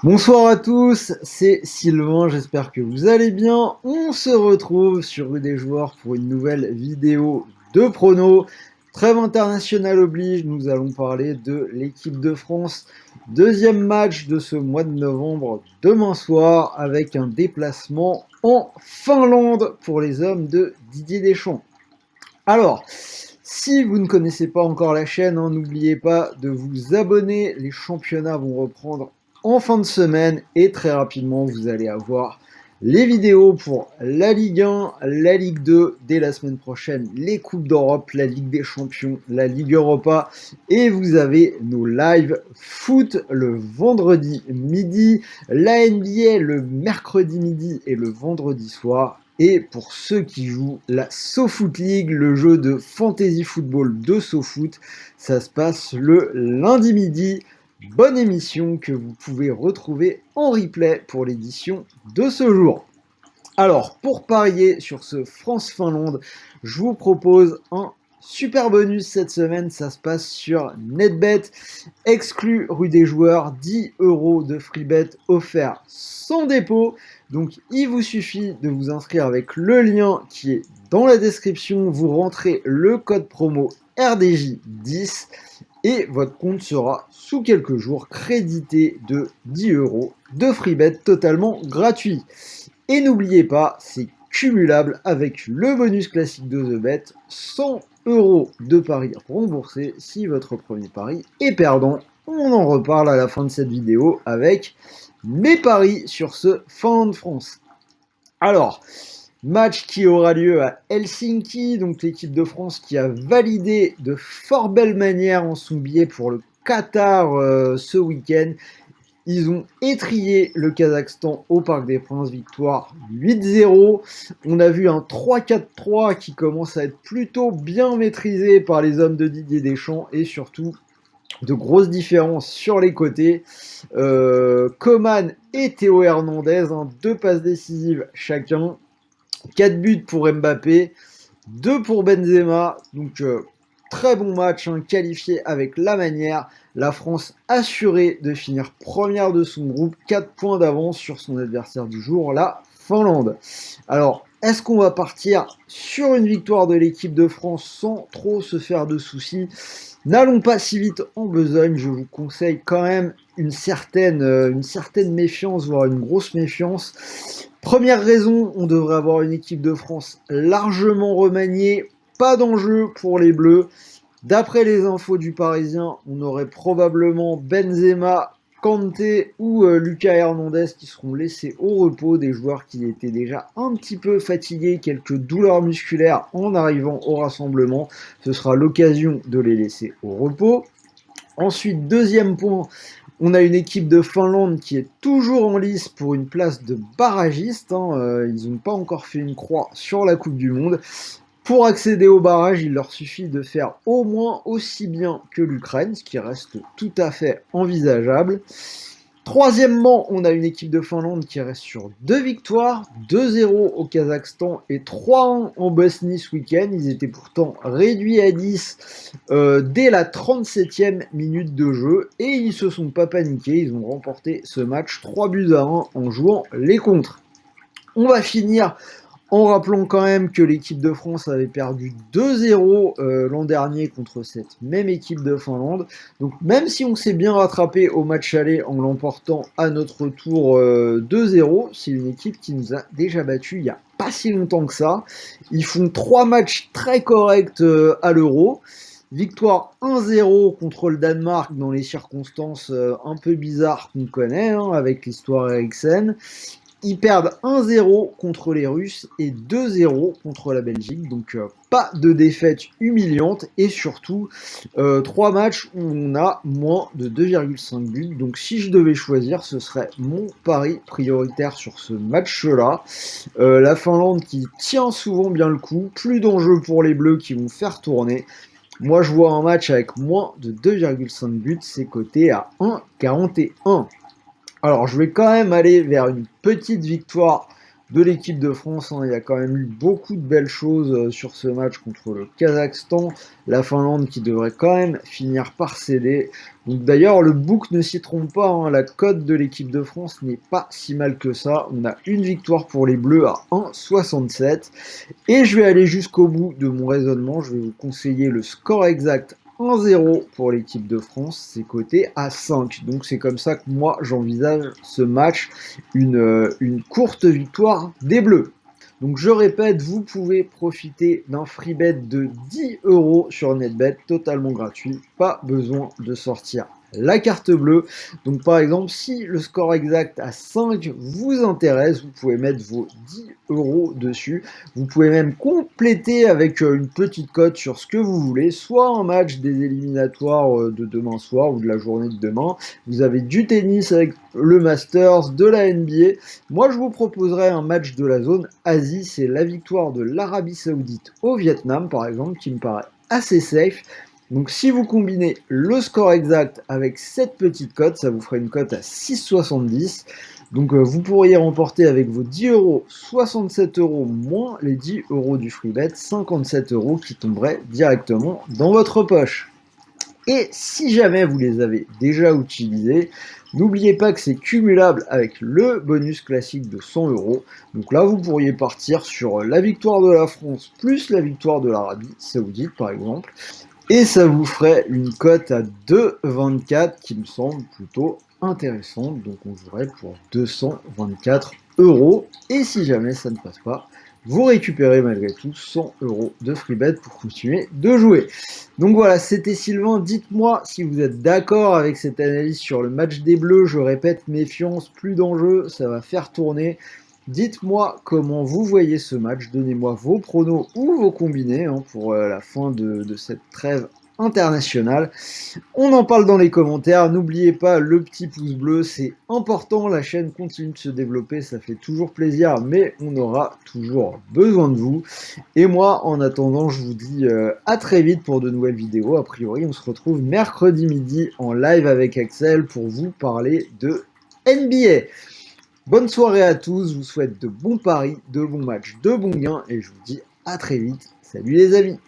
Bonsoir à tous, c'est Sylvain, j'espère que vous allez bien. On se retrouve sur Rue des Joueurs pour une nouvelle vidéo de prono. Trêve internationale oblige, nous allons parler de l'équipe de France. Deuxième match de ce mois de novembre, demain soir, avec un déplacement en Finlande pour les hommes de Didier Deschamps. Alors, si vous ne connaissez pas encore la chaîne, n'oubliez pas de vous abonner. Les championnats vont reprendre en fin de semaine et très rapidement, vous allez avoir les vidéos pour la Ligue 1, la Ligue 2 dès la semaine prochaine, les Coupes d'Europe, la Ligue des Champions, la Ligue Europa et vous avez nos lives foot le vendredi midi, la NBA le mercredi midi et le vendredi soir. Et pour ceux qui jouent la SoFoot League, le jeu de fantasy football de SoFoot, ça se passe le lundi midi. Bonne émission que vous pouvez retrouver en replay pour l'édition de ce jour. Alors, pour parier sur ce France-Finlande, je vous propose un super bonus cette semaine. Ça se passe sur NetBet, exclu rue des joueurs, 10 € de free bet offert sans dépôt. Donc, il vous suffit de vous inscrire avec le lien qui est dans la description. Vous rentrez le code promo RDJ10 et votre compte sera sous quelques jours crédité de 10 € de free bet totalement gratuit. Et n'oubliez pas, c'est cumulable avec le bonus classique de The Bet, 100 € de paris remboursés si votre premier pari est perdant. On en reparle à la fin de cette vidéo avec mes paris sur ce Finlande-France. Alors, match qui aura lieu à Helsinki, donc l'équipe de France qui a validé de fort belle manière en son billet pour le Qatar ce week-end. Ils ont étrillé le Kazakhstan au Parc des Princes, victoire 8-0. On a vu un 3-4-3 qui commence à être plutôt bien maîtrisé par les hommes de Didier Deschamps et surtout de grosses différences sur les côtés. Coman et Théo Hernandez, 2 passes décisives chacun, 4 buts pour Mbappé, 2 pour Benzema. Donc très bon match, qualifié avec la manière. La France assurée de finir première de son groupe, 4 points d'avance sur son adversaire du jour, la Finlande. Alors, est-ce qu'on va partir sur une victoire de l'équipe de France sans trop se faire de soucis? N'allons pas si vite en besogne, je vous conseille quand même une certaine méfiance, voire une grosse méfiance. Première raison, on devrait avoir une équipe de France largement remaniée, pas d'enjeu pour les Bleus. D'après les infos du Parisien, on aurait probablement Benzema, Kanté ou Lucas Hernandez qui seront laissés au repos, des joueurs qui étaient déjà un petit peu fatigués, quelques douleurs musculaires en arrivant au rassemblement. Ce sera l'occasion de les laisser au repos. Ensuite, deuxième point, on a une équipe de Finlande qui est toujours en lice pour une place de barragiste. Ils n'ont pas encore fait une croix sur la Coupe du Monde. Pour accéder au barrage, il leur suffit de faire au moins aussi bien que l'Ukraine, ce qui reste tout à fait envisageable. Troisièmement, on a une équipe de Finlande qui reste sur 2 victoires, 2-0 au Kazakhstan et 3-1 en Bosnie ce week-end. Ils étaient pourtant réduits à 10 dès la 37e minute de jeu et ils ne se sont pas paniqués. Ils ont remporté ce match 3-1 en jouant les contres. On va finir en rappelant quand même que l'équipe de France avait perdu 2-0 l'an dernier contre cette même équipe de Finlande. Donc même si on s'est bien rattrapé au match aller en l'emportant à notre tour 2-0, c'est une équipe qui nous a déjà battus il n'y a pas si longtemps que ça. Ils font 3 matchs très corrects à l'Euro. Victoire 1-0 contre le Danemark dans les circonstances un peu bizarres qu'on connaît, avec l'histoire Eriksen. Ils perdent 1-0 contre les Russes et 2-0 contre la Belgique. Donc pas de défaite humiliante et surtout 3 matchs où on a moins de 2,5 buts. Donc si je devais choisir, ce serait mon pari prioritaire sur ce match-là. La Finlande qui tient souvent bien le coup. Plus d'enjeux pour les Bleus qui vont faire tourner. Moi je vois un match avec moins de 2,5 buts. C'est coté à 1,41. Alors, je vais quand même aller vers une petite victoire de l'équipe de France, hein. Il y a quand même eu beaucoup de belles choses sur ce match contre le Kazakhstan, la Finlande qui devrait quand même finir par céder. Donc d'ailleurs, le book ne s'y trompe pas, hein, la cote de l'équipe de France n'est pas si mal que ça. On a une victoire pour les Bleus à 1,67. Et je vais aller jusqu'au bout de mon raisonnement. Je vais vous conseiller le score exact 1-0 pour l'équipe de France. C'est coté à 5. Donc c'est comme ça que moi j'envisage ce match. Une courte victoire des Bleus. Donc je répète, vous pouvez profiter d'un free bet de 10 € sur NetBet, totalement gratuit, pas besoin de sortir la carte bleue. Donc par exemple, si le score exact à 5 vous intéresse, vous pouvez mettre vos 10 € dessus. Vous pouvez même compléter avec une petite cote sur ce que vous voulez, soit un match des éliminatoires de demain soir ou de la journée de demain. Vous avez du tennis avec le Masters, de la NBA. Moi, je vous proposerai un match de la zone Asie, c'est la victoire de l'Arabie Saoudite au Vietnam, par exemple, qui me paraît assez safe. Donc si vous combinez le score exact avec cette petite cote, ça vous ferait une cote à 6,70. Donc vous pourriez remporter avec vos 10 € 67 € moins les 10 € du free bet, 57 € qui tomberaient directement dans votre poche. Et si jamais vous les avez déjà utilisés, n'oubliez pas que c'est cumulable avec le bonus classique de 100 €. Donc là, vous pourriez partir sur la victoire de la France plus la victoire de l'Arabie Saoudite, par exemple. Et ça vous ferait une cote à 2,24 qui me semble plutôt intéressante. Donc on jouerait pour 224 €. Et si jamais ça ne passe pas, vous récupérez malgré tout 100 € de free bet pour continuer de jouer. Donc voilà, c'était Sylvain. Dites-moi si vous êtes d'accord avec cette analyse sur le match des Bleus. Je répète, méfiance, plus d'enjeux, ça va faire tourner. Dites-moi comment vous voyez ce match, donnez-moi vos pronos ou vos combinés pour la fin de cette trêve internationale. On en parle dans les commentaires, n'oubliez pas le petit pouce bleu, c'est important, la chaîne continue de se développer, ça fait toujours plaisir, mais on aura toujours besoin de vous. Et moi, en attendant, je vous dis à très vite pour de nouvelles vidéos. A priori, on se retrouve mercredi midi en live avec Axel pour vous parler de NBA. Bonne soirée à tous, je vous souhaite de bons paris, de bons matchs, de bons gains et je vous dis à très vite. Salut les amis!